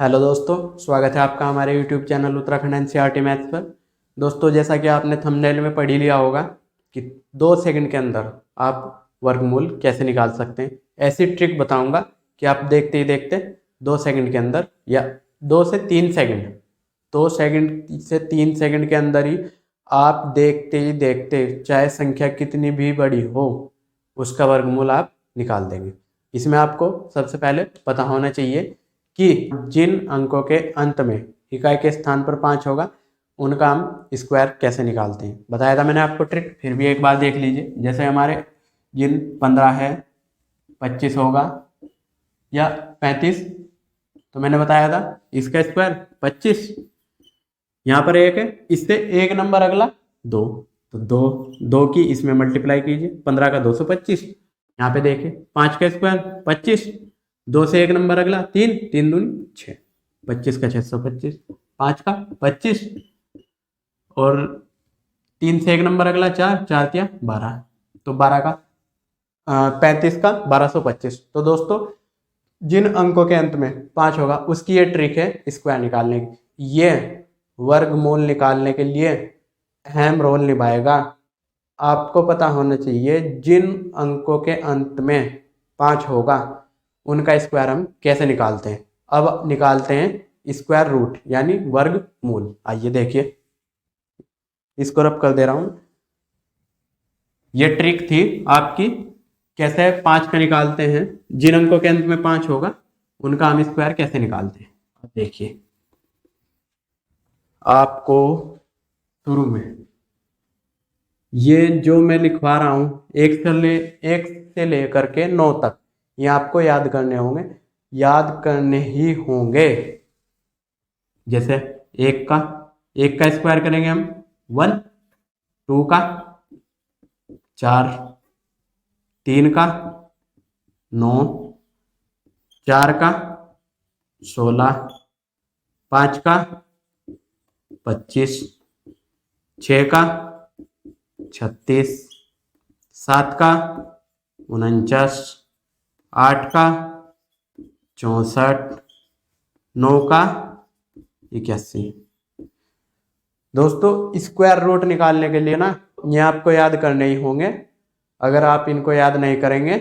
Hello दोस्तों, स्वागत है आपका हमारे YouTube channel Uttarakhand NCERT maths पर। दोस्तों, जैसा कि आपने थंबनेल में पढ़ ही लिया होगा कि 2 सेकंड के अंदर आप वर्गमूल कैसे निकाल सकते हैं। ऐसी ट्रिक बताऊंगा कि आप देखते ही देखते 2 सेकंड के अंदर या 2 से 3 सेकंड 2 सेकंड से 3 सेकंड के अंदर ही आप देखते ही देखते, चाहे संख्या कितनी भी बड़ी हो, उसका वर्गमूल आप निकाल देंगे। इसमें आपको सबसे पहले पता होना चाहिए कि जिन अंकों के अंत में इकाई के स्थान पर 5 होगा, उनका हम स्क्वायर कैसे निकालते हैं। बताया था मैंने आपको ट्रिक, फिर भी एक बार देख लीजिए। जैसे हमारे जिन 15 है, 25 होगा या 35, तो मैंने बताया था इसका स्क्वायर 25। यहाँ पर एक है, इससे एक नंबर अगला 2, तो दो दो की इसमें मल्टीप्लाई कीजिए, 15 का 225। यहाँ पे देखिए 5 का स्क्वायर 25, 2 से एक नंबर अगला 3, 3 दूनी 6, 25 का 625, 5 का 25 और 3 से एक नंबर अगला 4, 4 तिया 12, तो 12 का 35 का 1225। तो दोस्तों, जिन अंकों के अंत में 5 होगा उसकी ये ट्रिक है स्क्वायर निकालने की। ये वर्गमूल निकालने के लिए अहम रोल निभाएगा। आपको पता होना चाहिए जिन अंकों के अंत में 5 होगा उनका स्क्वायर हम कैसे निकालते हैं। अब निकालते हैं स्क्वायर रूट यानी वर्गमूल। आइए देखिए, इसको रब कर दे रहा हूं। ये ट्रिक थी आपकी, कैसे 5 का निकालते हैं। जिन अंकों के अंत में 5 होगा उनका हम स्क्वायर कैसे निकालते हैं। अब देखिए, आपको शुरू में ये जो मैं लिखवा रहा हूं, एक से लेकर के 9 तक, ये आपको याद करने होंगे, याद करने ही होंगे। जैसे एक का स्क्वायर करेंगे हम 1, 2 का 4, 3 का 9, 4 का 16, 5 का 25, 6 का 36, 7 का 49, 8 का 64, 9 का 81। दोस्तों, स्क्वायर रूट निकालने के लिए ना ये आपको याद करने ही होंगे। अगर आप इनको याद नहीं करेंगे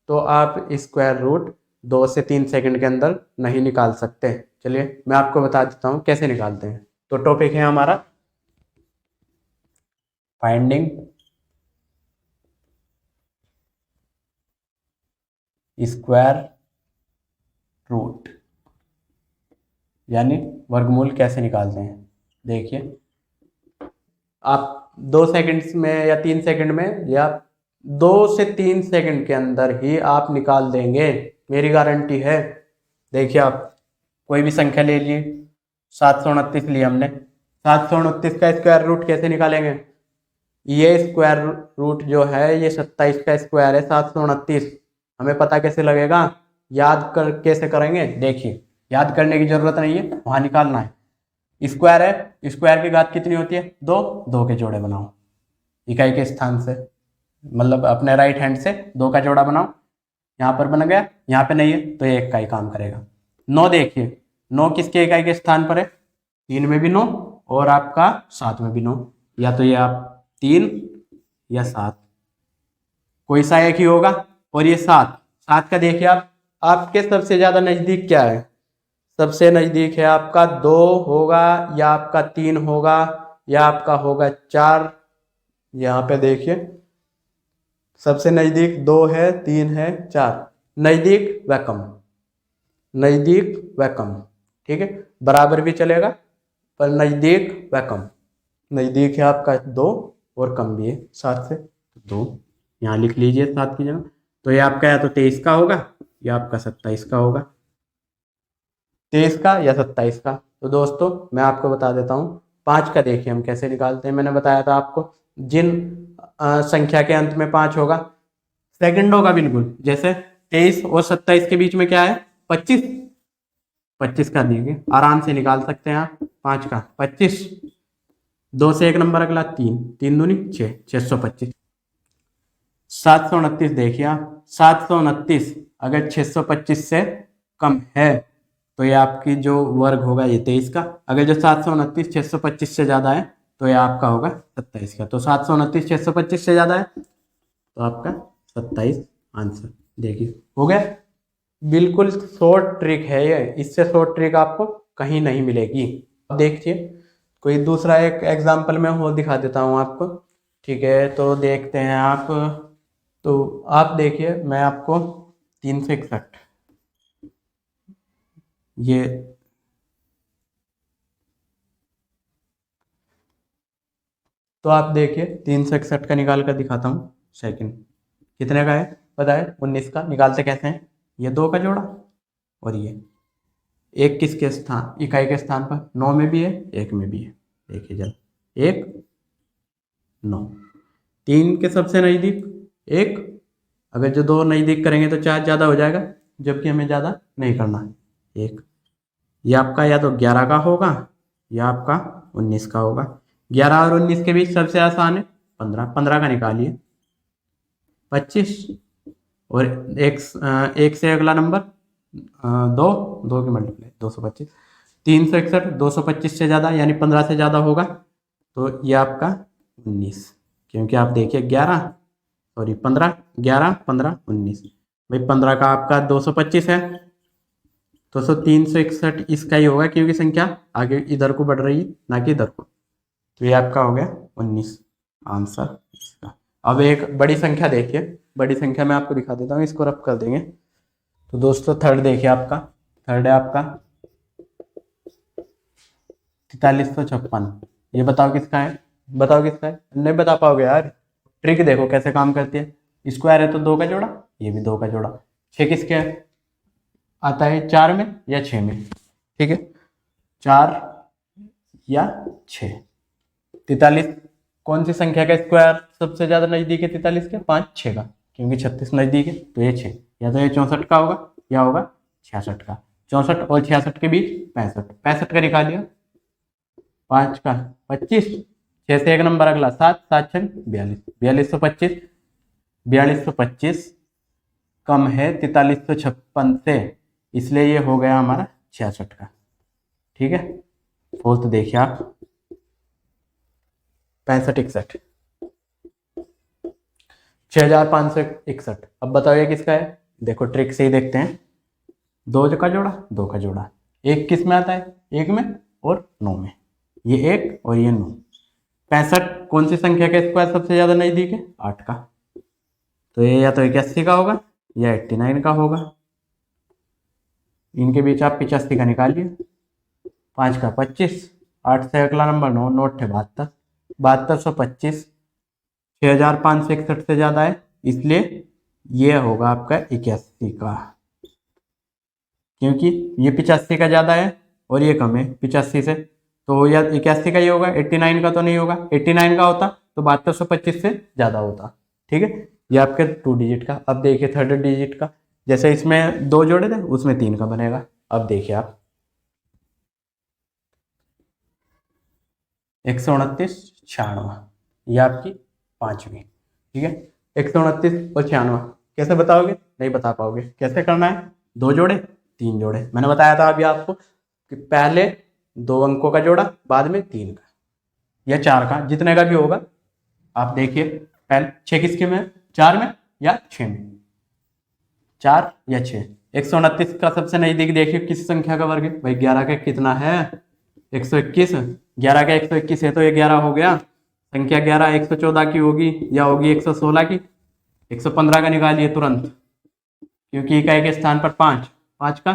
तो आप स्क्वायर रूट 2 से 3 सेकंड के अंदर नहीं निकाल सकते। चलिए मैं आपको बता देता हूँ कैसे निकालते हैं। तो टॉपिक है हमारा फाइंडिंग स्क्वायर रूट यानी वर्गमूल कैसे निकालते हैं। देखिए, आप 2 सेकंड्स में या 3 सेकंड में या 2 से 3 सेकंड के अंदर ही आप निकाल देंगे, मेरी गारंटी है। देखिए, आप कोई भी संख्या ले लिए, 729 ली हमने, 729 का स्क्वायर रूट कैसे निकालेंगे। ये स्क्वायर रूट जो है ये 27 का स्क्वायर है 729। हमें पता कैसे लगेगा, याद कर कैसे करेंगे। देखिए, याद करने की जरूरत नहीं है, वहां निकालना है। स्क्वायर है, स्क्वायर की घात कितनी होती है 2, 2 के जोड़े बनाओ इकाई के स्थान से, मतलब अपने राइट हैंड से 2 का जोड़ा बनाओ। यहाँ पर बन गया, यहाँ पे नहीं है तो ये 1 का ही काम करेगा। 9 देखिए, 9 किसके इकाई के स्थान पर है, 3 में भी 9 और आपका 7 में भी 9, या तो ये आप 3 या 7, कोई सा एक ही होगा। और ये 7, 7 का देखिए, आप आपके सबसे ज्यादा नजदीक क्या है, सबसे नजदीक है आपका 2 होगा या आपका 3 होगा या आपका होगा 4। यहाँ पे देखिए, सबसे नजदीक 2 है, 3 है, 4, नजदीक व कम, नजदीक व कम। ठीक है, बराबर भी चलेगा पर नजदीक व कम। नजदीक है आपका 2 और कम भी है 7 से 2, यहाँ लिख लीजिए 7 की जगह। तो ये आपका या तो 23 का होगा या आपका 27 का होगा, 23 का या 27 का। तो दोस्तों, मैं आपको बता देता हूँ 5 का देखिए हम कैसे निकालते हैं। मैंने बताया था आपको, जिन संख्या के अंत में 5 होगा, सेकंड होगा बिल्कुल। जैसे 23 और 27 के बीच में क्या है 25, 25 का देखिए आराम से निकाल सकते हैं आप। 5 का 25, 2 से एक नंबर अगला 3, 3 दूनी 6, 625। 729 देखिए आप, 729 अगर 625 से कम है तो ये आपकी जो वर्ग होगा ये 23 का। अगर जो 729 625 से ज़्यादा है तो ये आपका होगा 27 का। तो 729 625 से ज़्यादा है तो आपका 27 आंसर। देखिए हो गया। बिल्कुल शॉर्ट ट्रिक है ये, इससे शॉर्ट ट्रिक आपको कहीं नहीं मिलेगी। अब देखिए कोई दूसरा एक एग्जाम्पल मैं और दिखा देता हूँ आपको। ठीक है, तो देखते हैं आप। तो आप देखिए मैं आपको 361 ये तो आप देखिए 361 का निकाल कर दिखाता हूँ सेकंड। कितने का है पता है? 19 का। निकालते कैसे हैं? ये 2 का जोड़ा और ये एक किसके स्थान, इकाई के स्थान पर 9 में भी है 1 में भी है। देखिए जरा 1 9, 3 के सबसे नज़दीक 1। अगर जो 2 नज़दीक करेंगे तो 4 ज़्यादा हो जाएगा, जबकि हमें ज़्यादा नहीं करना है। 1 ये आपका या तो 11 का होगा या आपका 19 का होगा। 11 और 19 के बीच सबसे आसान है 15। 15 का निकालिए 25 और एक से अगला नंबर 2, 2 की मल्टीप्लाई 225। 361 225 से ज़्यादा यानी 15 से ज़्यादा होगा तो ये आपका 19। क्योंकि आप देखिए 15 11 15 19 भाई 15 का आपका 225 है तो 361 इसका ही होगा क्योंकि संख्या आगे इधर को बढ़ रही है ना कि इधर को। तो ये आपका हो गया 19 आंसर इसका। अब एक बड़ी संख्या देखिए, बड़ी संख्या मैं आपको दिखा देता हूँ, इसको रब कर देंगे। तो दोस्तों थर्ड देखिए आपका, थर्ड है आपका 4356। ये बताओ किसका है? बताओ किसका है? नहीं बता पाओगे यार। ट्रिक देखो कैसे काम करती है। स्क्वायर है तो 2 का जोड़ा, ये भी 2 का जोड़ा। 6 किसके है? आता है 4 में या 6 में। ठीक है 4 या 6। 43 कौन सी संख्या का स्क्वायर सबसे ज़्यादा नज़दीक है 43 के? 5 6 का, क्योंकि 36 नज़दीक है तो ये 6। या तो ये 64 का होगा या होगा 66 का। 64 और 66 के बीच 65। 65 का निकालिए 5 का 25, 6 से एक नंबर अगला 7, 7 6 42, 4225। 4225 कम है 4356 से, इसलिए ये हो गया हमारा 66 का। ठीक है फोर्थ देखिए आप 65 61 6561। अब बताओ ये किसका है? देखो ट्रिक से ही देखते हैं। 2 का जोड़ा 2 का जोड़ा, एक किस में आता है? 1 में और 9 में। ये 1 और ये 9। 65 कौन सी संख्या का स्क्वायर सबसे ज्यादा नजदीक है? 8 का। तो ये या तो 81 का होगा या 89 का होगा। इनके बीच आप 85 का निकालिए। 5 का 25, 8 से अगला नंबर 9, 9 8 72, 7225। 6561 से ज़्यादा है इसलिए ये होगा आपका 81 का, क्योंकि ये 85 का ज़्यादा है और ये कम है 85 से। तो या 81 का ही होगा, 89 का तो नहीं होगा। 89 का होता तो 7225 से ज़्यादा होता। ठीक है ये आपके 2 डिजिट का। अब देखिए थर्ड डिजिट का, जैसे इसमें 2 जोड़े थे उसमें 3 का बनेगा। अब देखिए आप 129 96, ये आपकी 5वीं। ठीक है 129 और 96 कैसे बताओगे? नहीं बता पाओगे। कैसे करना है? 2 जोड़े 3 जोड़े। मैंने बताया था अभी आपको कि पहले 2 अंकों का जोड़ा, बाद में 3 का या 4 का, जितने का भी होगा। आप देखिए पहले 6 किसके में? 4 में या 6 में? 4 या 6। 129 का सबसे नजदीक देखिए किस संख्या का वर्ग है भाई? 11 का कितना है? 121। 11 का 121 है तो ये 11 हो गया। संख्या 11 114 की होगी या होगी 116 की। 115 का निकालिए तुरंत, क्योंकि इकाई के स्थान पर 5, 5 का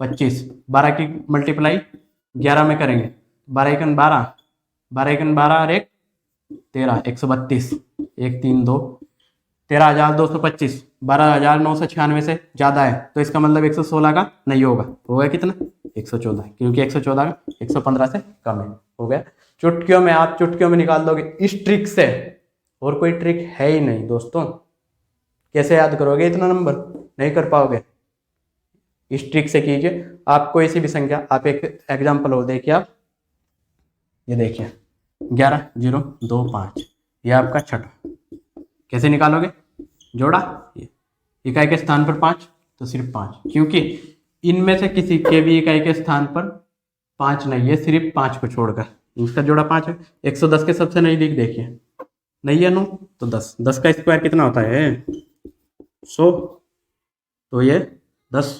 25। 12 की मल्टीप्लाई 11 में करेंगे, 12 1 12, 12 1 12 और 1 13, 132। 1 3 2, 13,225। 12,996 से ज़्यादा है तो इसका मतलब 116 का नहीं होगा। होगा कितना? 114, क्योंकि 114 का 115 से कम है। हो गया। चुटकियों में आप चुटकियों में निकाल दोगे इस ट्रिक से, और कोई ट्रिक है ही नहीं दोस्तों। कैसे याद करोगे इतना नंबर? नहीं कर पाओगे। इस ट्रिक से कीजिए। आप कोई सी भी संख्या, आप एक एग्जाम्पल हो देखिए आप, ये देखिए 11 0 2 5, ये आपका छठा। कैसे निकालोगे? जोड़ा, इकाई के स्थान पर 5 तो सिर्फ 5, क्योंकि इनमें से किसी के भी इकाई के स्थान पर 5 नहीं है, सिर्फ 5 को छोड़कर। इसका जोड़ा 5 है। 110 के सबसे नज़दीक देखिए, नहीं है 9 तो 10, 10 का स्क्वायर कितना होता है 100, तो ये 10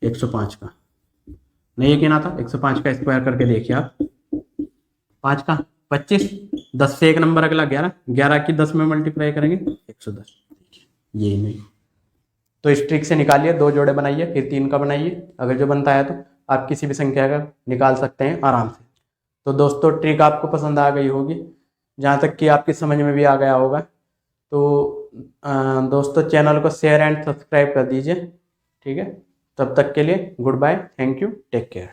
105 का नहीं है, कितना था 105 का स्क्वायर करके देखिए आप, 5 का 25, 10 से एक नंबर अगला 11, 11 की 10 में मल्टीप्लाई करेंगे 110, ये नहीं। तो इस ट्रिक से निकालिए, 2 जोड़े बनाइए, फिर 3 का बनाइए, अगर जो बनता है तो आप किसी भी संख्या का निकाल सकते हैं आराम से। तो दोस्तों ट्रिक आपको पसंद आ गई होगी, जहाँ तक कि आपकी समझ में भी आ गया होगा। तो दोस्तों चैनल को शेयर एंड सब्सक्राइब कर दीजिए, ठीक है। तब तक के लिए goodbye, thank you, take care.